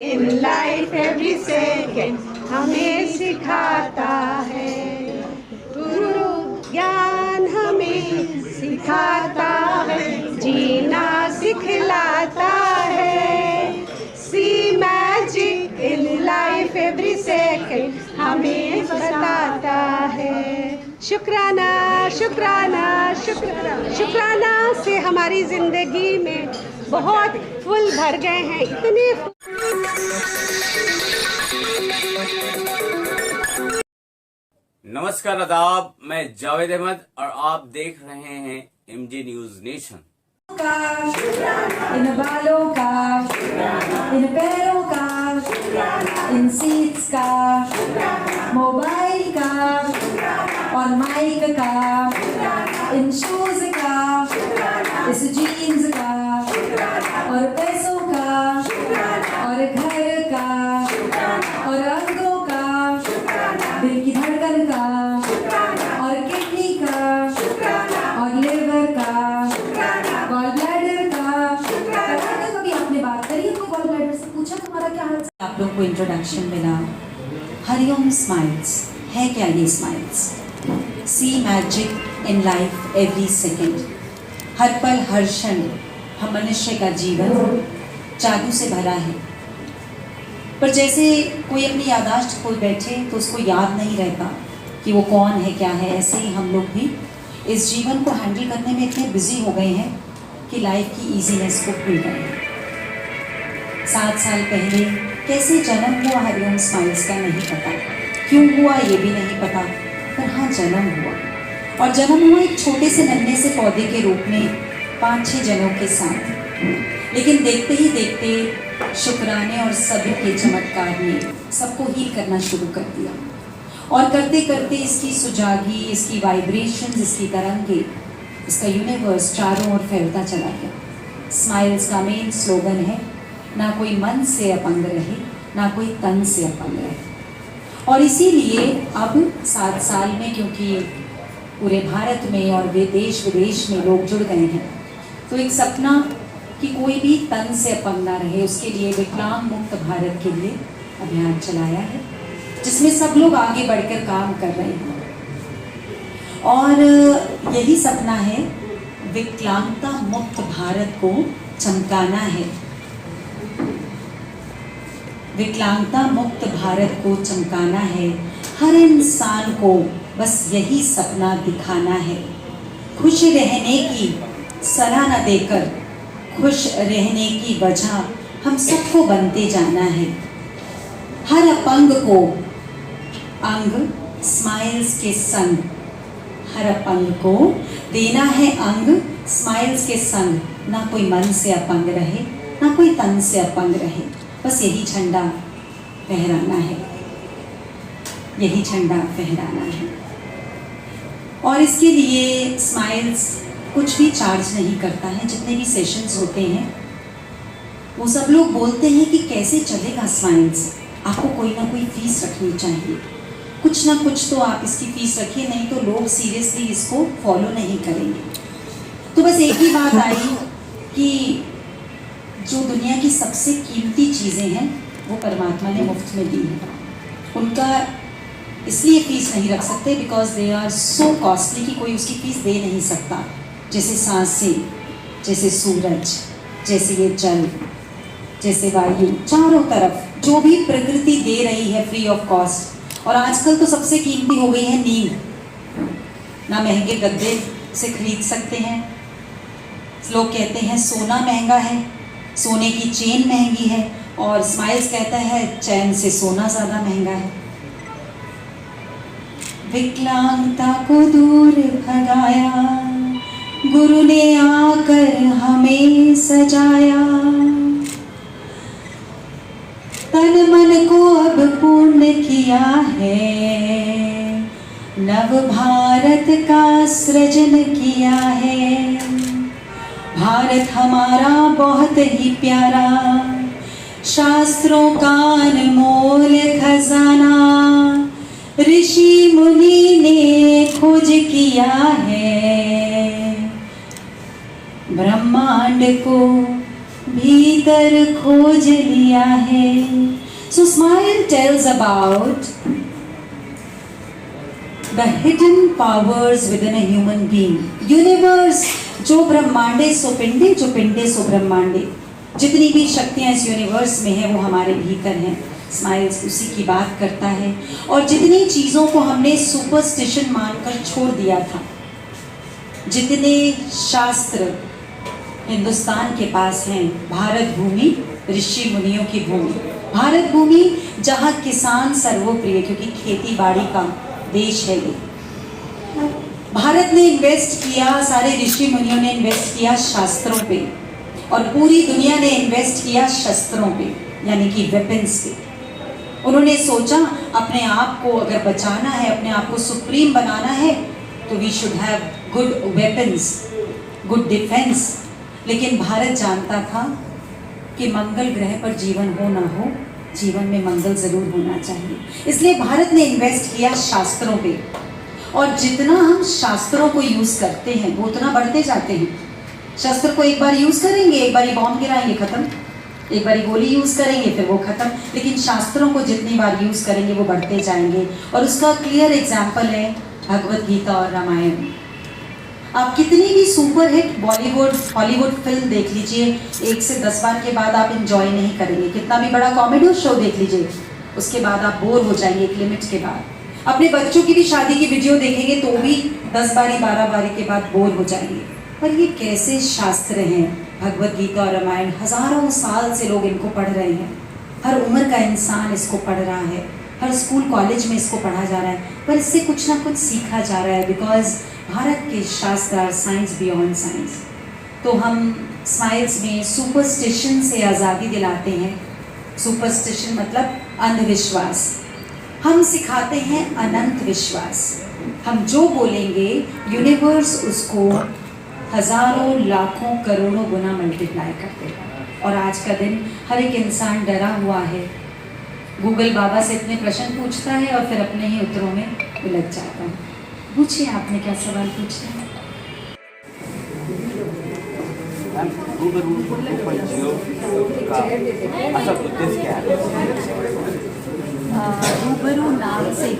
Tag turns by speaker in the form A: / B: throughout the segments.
A: इन life every second हमें सिखाता है, गुरु ज्ञान हमें सिखाता है, जीना सिखलाता है। See magic in life every second हमें बताता है। शुक्राना शुक्राना शुक्राना शुक्राना से हमारी जिंदगी में बहुत फूल भर गए हैं। इतने
B: नमस्कार आदाब, मैं जावेद अहमद और आप देख रहे हैं एमजे न्यूज नेशन।
C: इन बालों का, इन पैरों का, इन सीट्स का, मोबाइल का और माइक का, इन शूज का, इस जीन्स का और पैसों का और घर का और अंगों का, दिल की धड़कन का और किडनी का और लिवर का, गॉल ब्लैडर का। कभी आपने बात करी अपने गॉल ब्लैडर से, पूछा तुम्हारा क्या हाल? आप लोग को इंट्रोडक्शन मिला। हरिओम स्माइल्स है क्या ये smiles? See magic in life every second. हर पल हर क्षण हम मनुष्य का जीवन जादू से भरा है, पर जैसे कोई अपनी याददाश्त खोल बैठे तो उसको याद नहीं रहता कि वो कौन है क्या है। ऐसे ही हम लोग भी इस जीवन को हैंडल करने में इतने बिजी हो गए हैं कि लाइफ की इजीनेस को भूल गए हैं। 7 साल पहले कैसे जन्म हुआ हरिओम स्माइल्स का नहीं पता, क्यों हुआ ये भी नहीं पता, पर हाँ जन्म हुआ। और जन्म हुआ एक छोटे से नन्हे से पौधे के रूप में 5-6 जनों के साथ, लेकिन देखते ही देखते शुक्राने और सब्र के चमत्कार ने सबको हील करना शुरू कर दिया। और करते करते इसकी सुजागी, इसकी वाइब्रेशंस, इसकी तरंगे, इसका यूनिवर्स चारों ओर फैलता चला गया। स्माइल्स का मेन स्लोगन है, ना कोई मन से अपंग रहे, ना कोई तन से अपंग रहे। और इसीलिए अब 7 साल में, क्योंकि पूरे भारत में और देश विदेश में लोग जुड़ गए हैं, तो एक सपना कि कोई भी तन से अपंग ना रहे, उसके लिए विकलांग मुक्त भारत के लिए अभियान चलाया है, जिसमें सब लोग आगे बढ़कर काम कर रहे हैं। और यही सपना है, विकलांगता मुक्त भारत को चमकाना है। विकलांगता मुक्त भारत को चमकाना है। हर इंसान को बस यही सपना दिखाना है। खुश रहने की सलाह न देकर खुश रहने की वजह हम सबको बनते जाना है। हर अपंग को अंग स्माइल्स के संग, हर अपंग को देना है अंग स्माइल्स के संग। ना कोई मन से अपंग रहे, ना कोई तन से अपंग रहे, बस यही झंडा फहराना है, यही झंडा फहराना है। और इसके लिए स्माइल्स कुछ भी चार्ज नहीं करता है। जितने भी सेशंस होते हैं वो सब लोग बोलते हैं कि कैसे चलेगा स्माइल्स, आपको कोई ना कोई फीस रखनी चाहिए, कुछ ना कुछ तो आप इसकी फीस रखिए, नहीं तो लोग सीरियसली इसको फॉलो नहीं करेंगे। तो बस एक ही बात आई कि जो दुनिया की सबसे कीमती चीज़ें हैं वो परमात्मा ने मुफ्त में दी है। उनका इसलिए फीस नहीं रख सकते because they are so costly कि कोई उसकी फीस दे नहीं सकता। जैसे सांसें, जैसे सूरज, जैसे ये जल, जैसे वायु, चारों तरफ जो भी प्रकृति दे रही है फ्री ऑफ कॉस्ट। और आजकल तो सबसे कीमती हो गई है नींद। ना महंगे गद्दे से खरीद सकते हैं, लोग कहते हैं सोना महंगा है, सोने की चेन महंगी है, और स्माइल्स कहता है चैन से सोना ज़्यादा महंगा है। विकलांगता को दूर भगाया गुरु ने आकर हमें सजाया, तन मन को अब पूर्ण किया है, नव भारत का सृजन किया है। भारत हमारा बहुत ही प्यारा, शास्त्रों का अनमोल खजाना, ऋषि मुनि ने खोज किया है। ब्रह्मांड को भीतर खोज लिया है। So smile tells about the hidden powers within a human being. Universe जो ब्रह्मांडे सो पिंडे, जो पिंडे सो ब्रह्मांडे, जितनी भी शक्तियां इस यूनिवर्स में है वो हमारे भीतर हैं। स्माइल्स उसी की बात करता है। और जितनी चीज़ों को हमने सुपरस्टिशन मानकर छोड़ दिया था, जितने शास्त्र हिंदुस्तान के पास हैं, भारत भूमि ऋषि मुनियों की भूमि, भारत भूमि जहाँ किसान सर्वप्रिय, क्योंकि खेती बाड़ी का देश है ये। भारत ने इन्वेस्ट किया, सारे ऋषि मुनियों ने इन्वेस्ट किया शास्त्रों पे, और पूरी दुनिया ने इन्वेस्ट किया शस्त्रों पे, यानी कि वेपन्स पे। उन्होंने सोचा अपने आप को अगर बचाना है, अपने आप को सुप्रीम बनाना है, तो we should have good weapons, good defence. लेकिन भारत जानता था कि मंगल ग्रह पर जीवन हो ना हो, जीवन में मंगल जरूर होना चाहिए। इसलिए भारत ने इन्वेस्ट किया शास्त्रों पे, और जितना हम शास्त्रों को यूज़ करते हैं वो उतना बढ़ते जाते हैं। शस्त्र को एक बार यूज़ करेंगे, एक बार बॉम्ब गिराएंगे, ख़त्म। एक बार गोली यूज़ करेंगे, फिर वो ख़त्म। लेकिन शास्त्रों को जितनी बार यूज़ करेंगे वो बढ़ते जाएंगे। और उसका क्लियर एग्जाम्पल है भगवत गीता और रामायण। आप कितनी भी सुपरहिट बॉलीवुड हॉलीवुड फिल्म देख लीजिए, 1 से 10 बार के बाद आप इंजॉय नहीं करेंगे। कितना भी बड़ा कॉमेडी शो देख लीजिए, उसके बाद आप बोर हो जाएंगे एक लिमिट के बाद। अपने बच्चों की भी शादी की वीडियो देखेंगे तो भी 10 बारी 12 बारी के बाद बोर हो जाएंगे। पर ये कैसे शास्त्र हैं, भगवत गीता और रामायण, हजारों साल से लोग इनको पढ़ रहे हैं। हर उम्र का इंसान इसको पढ़ रहा है, हर स्कूल कॉलेज में इसको पढ़ा जा रहा है, पर इससे कुछ ना कुछ सीखा जा रहा है। बिकॉज भारत के शास्त्र आर साइंस बियॉन्ड साइंस। तो हम स्माइल्स में सुपरस्टिशन से आज़ादी दिलाते हैं। सुपरस्टिशन मतलब अंधविश्वास। हम सिखाते हैं अनंत विश्वास। हम जो बोलेंगे यूनिवर्स उसको हजारों लाखों करोड़ों गुना मल्टीप्लाई करते हैं। और आज का दिन हर एक इंसान डरा हुआ है, गूगल बाबा से इतने प्रश्न पूछता है और फिर अपने ही उत्तरों में उलझ जाता है। पूछिए, आपने क्या सवाल पूछना है?
B: गूगल 2.0 का असल उद्देश्य क्या है?
D: रूबरू नाम से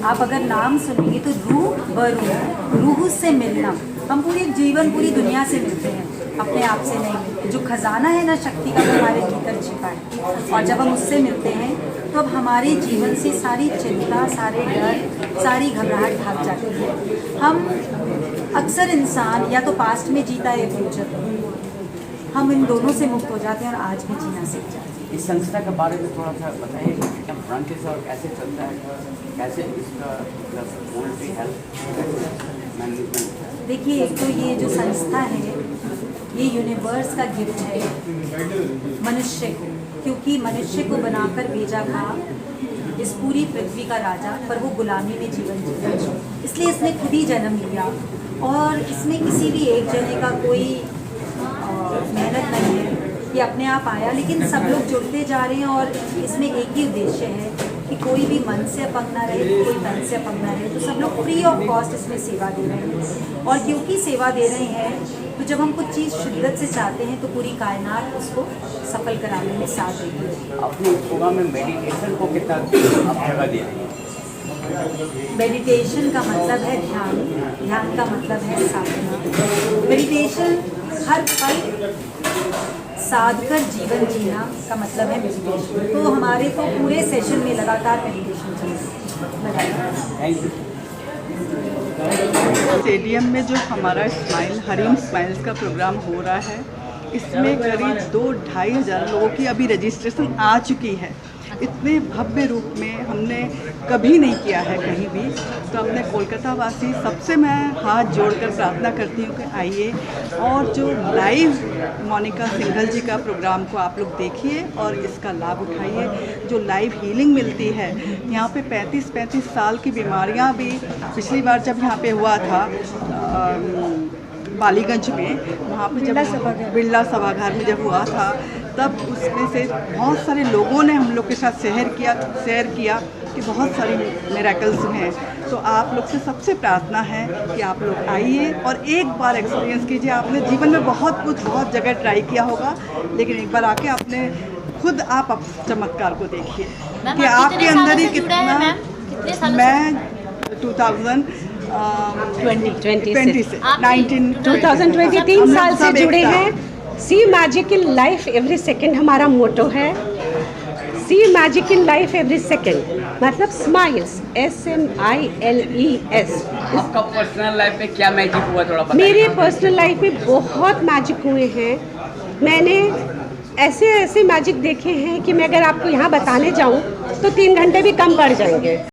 D: आप अगर नाम सुनेंगे तो रूह से मिलना। हम पूरी जीवन पूरी दुनिया से मिलते हैं, अपने आप से नहीं मिलते। जो खजाना है ना शक्ति का, वो हमारे भीतर छिपा है। और जब हम उससे मिलते हैं तो अब हमारे जीवन से सारी चिंता, सारे डर, सारी घबराहट भाग जाती है। हम अक्सर इंसान या तो पास्ट में जीता है फ्यूचर, हम इन दोनों से मुक्त हो जाते हैं और आज भी जीना सीख जाते हैं।
B: इस संस्था के बारे में थोड़ा सा बताइए, क्या ब्रांचेस और कैसे चलता है, कैसे इसका मॉनिटरी हेल्थ मैनेजमेंट?
D: देखिए, एक तो ये जो संस्था है ये यूनिवर्स का गिफ्ट है मनुष्य को, क्योंकि मनुष्य को बनाकर भेजा था इस पूरी पृथ्वी का राजा, पर वो गुलामी में जीवन जिया, इसलिए इसने खुद ही जन्म लिया। और इसमें किसी भी एक जने का कोई मेहनत नहीं है, ये अपने आप आया। लेकिन सब लोग जुड़ते जा रहे हैं और इसमें एक ही उद्देश्य है कि कोई भी मन से अपंग ना रहे, कोई तन से अपंग ना रहे। तो सब लोग फ्री ऑफ कॉस्ट इसमें सेवा दे रहे हैं। और क्योंकि सेवा दे रहे हैं तो जब हम कुछ चीज़ शिद्दत से चाहते हैं तो पूरी कायनात उसको सफल कराने में साथ देती है।
B: अपने प्रोग्राम में मेडिटेशन को कितना आप जगह दिया?
D: मेडिटेशन का मतलब है ध्यान, ध्यान का मतलब है साधना। मेडिटेशन हर पल साध कर जीवन जीना का मतलब है मेडिटेशन। तो हमारे तो पूरे सेशन में लगातार मेडिटेशन चल रहा है।
B: Thank you.
E: स्टेडियम में जो हमारा स्माइल हरीम स्माइल्स का प्रोग्राम हो रहा है, इसमें करीब 2-2.5 हज़ार लोगों की अभी रजिस्ट्रेशन आ चुकी है। इतने भव्य रूप में हमने कभी नहीं किया है कहीं भी। तो अपने कोलकाता वासी सबसे मैं हाथ जोड़कर प्रार्थना करती हूँ कि आइए और जो लाइव मोनिका सिंघल जी का प्रोग्राम को आप लोग देखिए और इसका लाभ उठाइए। जो लाइव हीलिंग मिलती है यहाँ पे 35 साल की बीमारियाँ भी, पिछली बार जब यहाँ पे हुआ था बालीगंज में, वहाँ पे जब बिरला सभागार में जब हुआ था, तब उसमें से बहुत सारे लोगों ने हम लोग के साथ शेयर किया कि बहुत सारी मिरेकल्स हैं। तो आप लोग से सबसे प्रार्थना है कि आप लोग आइए और एक बार एक्सपीरियंस कीजिए। आपने जीवन में बहुत जगह ट्राई किया होगा, लेकिन एक बार आके आपने खुद आप चमत्कार को देखिए कि आपके अंदर ही कितना। मैं 2020 से
A: 2023 साल से जुड़े हैं। See magic in life every second हमारा मोटो है। See magic in life every second मतलब स्माइल्स, SMILES।
B: आपका पर्सनल लाइफ में क्या मैजिक हुआ थोड़ा बताइए।
A: मेरे पर्सनल लाइफ में बहुत मैजिक हुए हैं। मैंने ऐसे मैजिक देखे हैं कि मैं अगर आपको यहाँ बताने जाऊँ तो 3 घंटे भी कम पड़ जाएंगे।